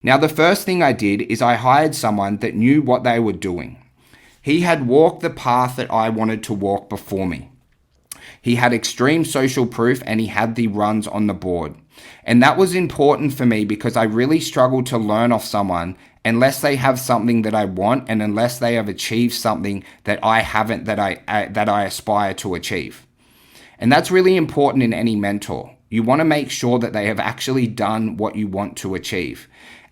Now, the first thing I did is I hired someone that knew what they were doing. He had walked the path that I wanted to walk before me. He had extreme social proof and he had the runs on the board. And that was important for me because I really struggle to learn off someone unless they have something that I want and unless they have achieved something that I haven't, that I aspire to achieve. And that's really important in any mentor. You want to make sure that they have actually done what you want to achieve.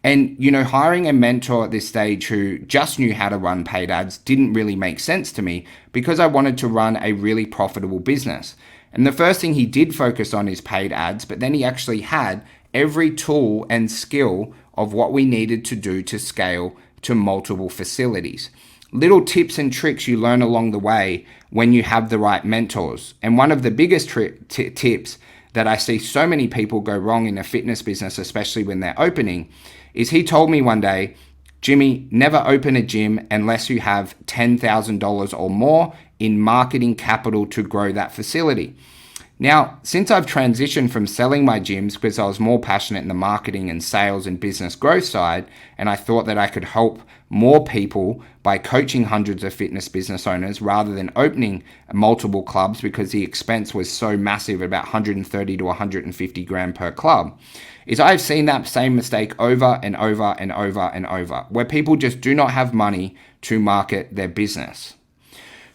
And, hiring a mentor at this stage who just knew how to run paid ads didn't really make sense to me because I wanted to run a really profitable business. And the first thing he did focus on is paid ads, but then he actually had every tool and skill of what we needed to do to scale to multiple facilities. Little tips and tricks you learn along the way when you have the right mentors. And one of the biggest tips that I see so many people go wrong in a fitness business, especially when they're opening, is he told me one day, Jimmy, never open a gym unless you have $10,000 or more in marketing capital to grow that facility. Now, since I've transitioned from selling my gyms because I was more passionate in the marketing and sales and business growth side, and I thought that I could help more people by coaching hundreds of fitness business owners rather than opening multiple clubs because the expense was so massive, about 130 to 150 grand per club, is I've seen that same mistake over and over and over and over, where people just do not have money to market their business.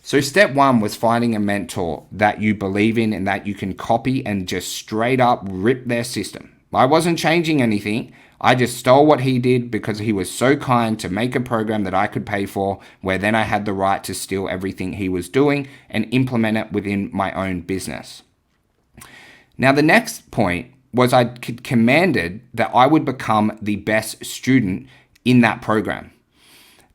So step one was finding a mentor that you believe in and that you can copy and just straight up rip their system. I wasn't changing anything. I just stole what he did because he was so kind to make a program that I could pay for, where then I had the right to steal everything he was doing and implement it within my own business. Now, the next point was I commanded that I would become the best student in that program.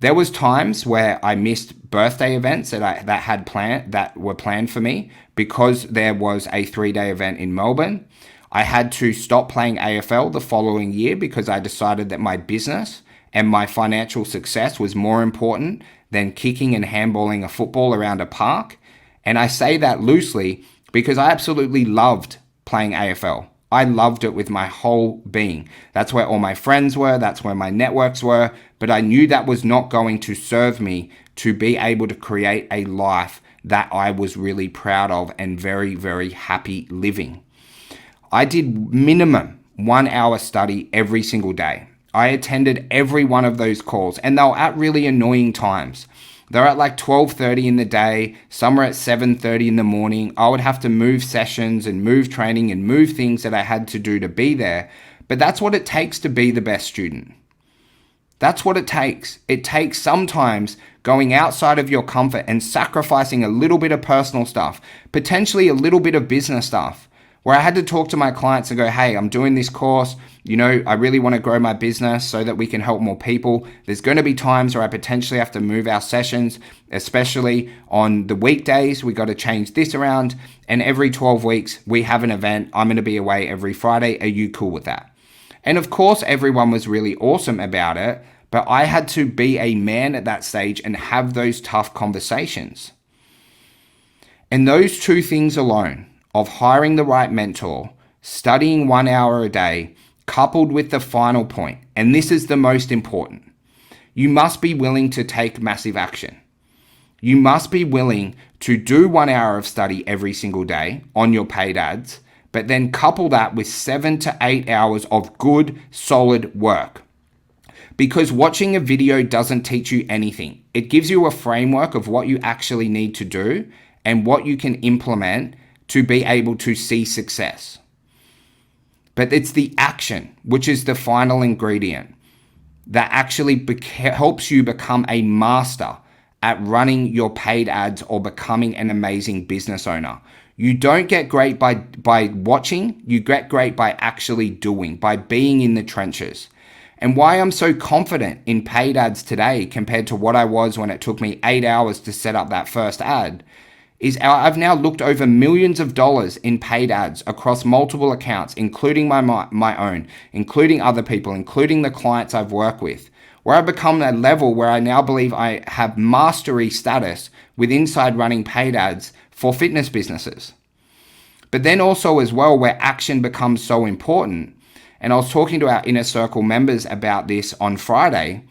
There was times where I missed birthday events that were planned for me because there was a 3-day event in Melbourne. I had to stop playing AFL the following year because I decided that my business and my financial success was more important than kicking and handballing a football around a park. And I say that loosely because I absolutely loved playing AFL. I loved it with my whole being. That's where all my friends were. That's where my networks were. But I knew that was not going to serve me to be able to create a life that I was really proud of and very, very happy living. I did minimum 1 hour study every single day. I attended every one of those calls, and they were at really annoying times. They're at like 12:30 in the day, some were at 7:30 in the morning. I would have to move sessions and move training and move things that I had to do to be there. But that's what it takes to be the best student. That's what it takes. It takes sometimes going outside of your comfort and sacrificing a little bit of personal stuff, potentially a little bit of business stuff, where I had to talk to my clients and go, hey, I'm doing this course. I really want to grow my business so that we can help more people. There's going to be times where I potentially have to move our sessions, especially on the weekdays. We got to change this around. And every 12 weeks, we have an event. I'm going to be away every Friday. Are you cool with that? And of course, everyone was really awesome about it. But I had to be a man at that stage and have those tough conversations. And those two things alone, of hiring the right mentor, studying 1 hour a day, coupled with the final point, and this is the most important, you must be willing to take massive action. You must be willing to do 1 hour of study every single day on your paid ads, but then couple that with 7 to 8 hours of good, solid work. Because watching a video doesn't teach you anything. It gives you a framework of what you actually need to do and what you can implement to be able to see success. But it's the action, which is the final ingredient, that actually helps you become a master at running your paid ads or becoming an amazing business owner. You don't get great by watching, you get great by actually doing, by being in the trenches. And why I'm so confident in paid ads today compared to what I was when it took me 8 hours to set up that first ad is I've now looked over millions of dollars in paid ads across multiple accounts, including my own, including other people, including the clients I've worked with, where I've become a level where I now believe I have mastery status with inside running paid ads for fitness businesses. But then also as well, where action becomes so important, and I was talking to our inner circle members about this on Friday,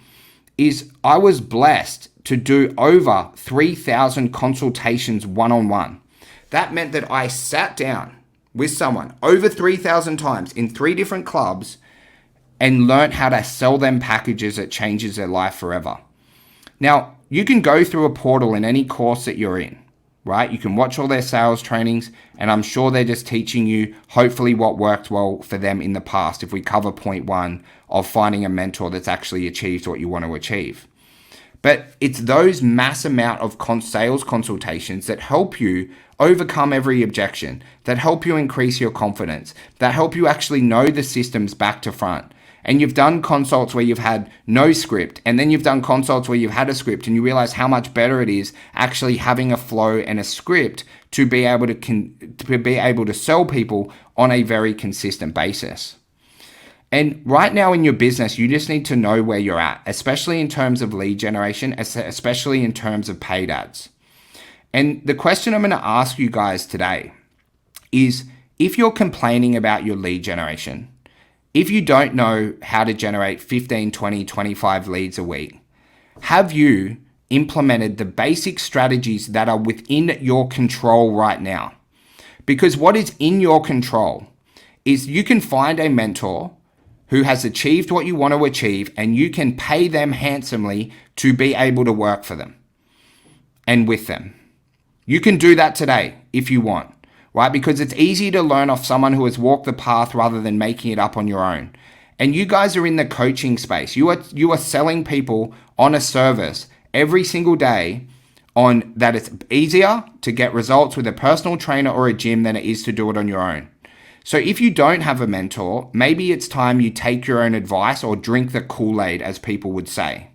is I was blessed to do over 3,000 consultations one-on-one. That meant that I sat down with someone over 3,000 times in 3 different clubs and learned how to sell them packages that changes their life forever. Now, you can go through a portal in any course that you're in, right? You can watch all their sales trainings, and I'm sure they're just teaching you hopefully what worked well for them in the past if we cover point 1 of finding a mentor that's actually achieved what you want to achieve. But it's those mass amount of sales consultations that help you overcome every objection, that help you increase your confidence, that help you actually know the systems back to front. And you've done consults where you've had no script, and then you've done consults where you've had a script, and you realize how much better it is actually having a flow and a script to be able to sell people on a very consistent basis. And right now in your business, you just need to know where you're at, especially in terms of lead generation, especially in terms of paid ads. And the question I'm going to ask you guys today is, if you're complaining about your lead generation, if you don't know how to generate 15, 20, 25 leads a week, have you implemented the basic strategies that are within your control right now? Because what is in your control is you can find a mentor who has achieved what you want to achieve, and you can pay them handsomely to be able to work for them and with them. You can do that today if you want, right? Because it's easy to learn off someone who has walked the path rather than making it up on your own. And you guys are in the coaching space. You are selling people on a service every single day on that it's easier to get results with a personal trainer or a gym than it is to do it on your own. So if you don't have a mentor, maybe it's time you take your own advice or drink the Kool-Aid, as people would say.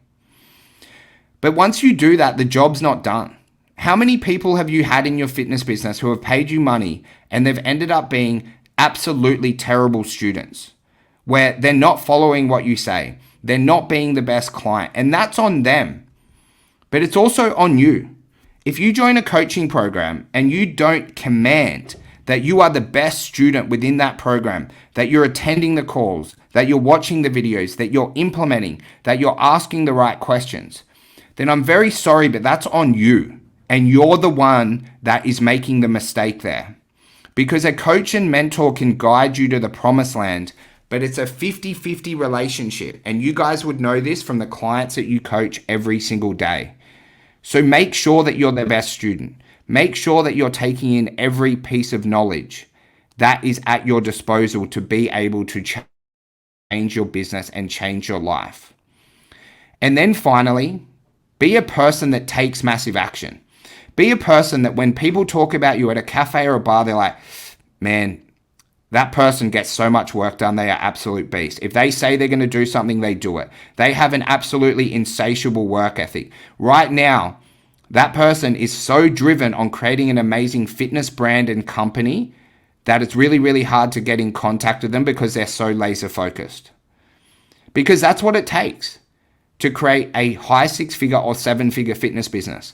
But once you do that, the job's not done. How many people have you had in your fitness business who have paid you money and they've ended up being absolutely terrible students, where they're not following what you say, they're not being the best client, and that's on them. But it's also on you. If you join a coaching program and you don't command that you are the best student within that program, that you're attending the calls, that you're watching the videos, that you're implementing, that you're asking the right questions, then I'm very sorry, but that's on you. And you're the one that is making the mistake there. Because a coach and mentor can guide you to the promised land, but it's a 50-50 relationship. And you guys would know this from the clients that you coach every single day. So make sure that you're the best student. Make sure that you're taking in every piece of knowledge that is at your disposal to be able to change your business and change your life. And then finally, be a person that takes massive action. Be a person that when people talk about you at a cafe or a bar, they're like, man, that person gets so much work done. They are absolute beast. If they say they're going to do something, they do it. They have an absolutely insatiable work ethic. Right now, that person is so driven on creating an amazing fitness brand and company that it's really, really hard to get in contact with them because they're so laser focused. Because that's what it takes to create a high 6-figure or 7-figure fitness business.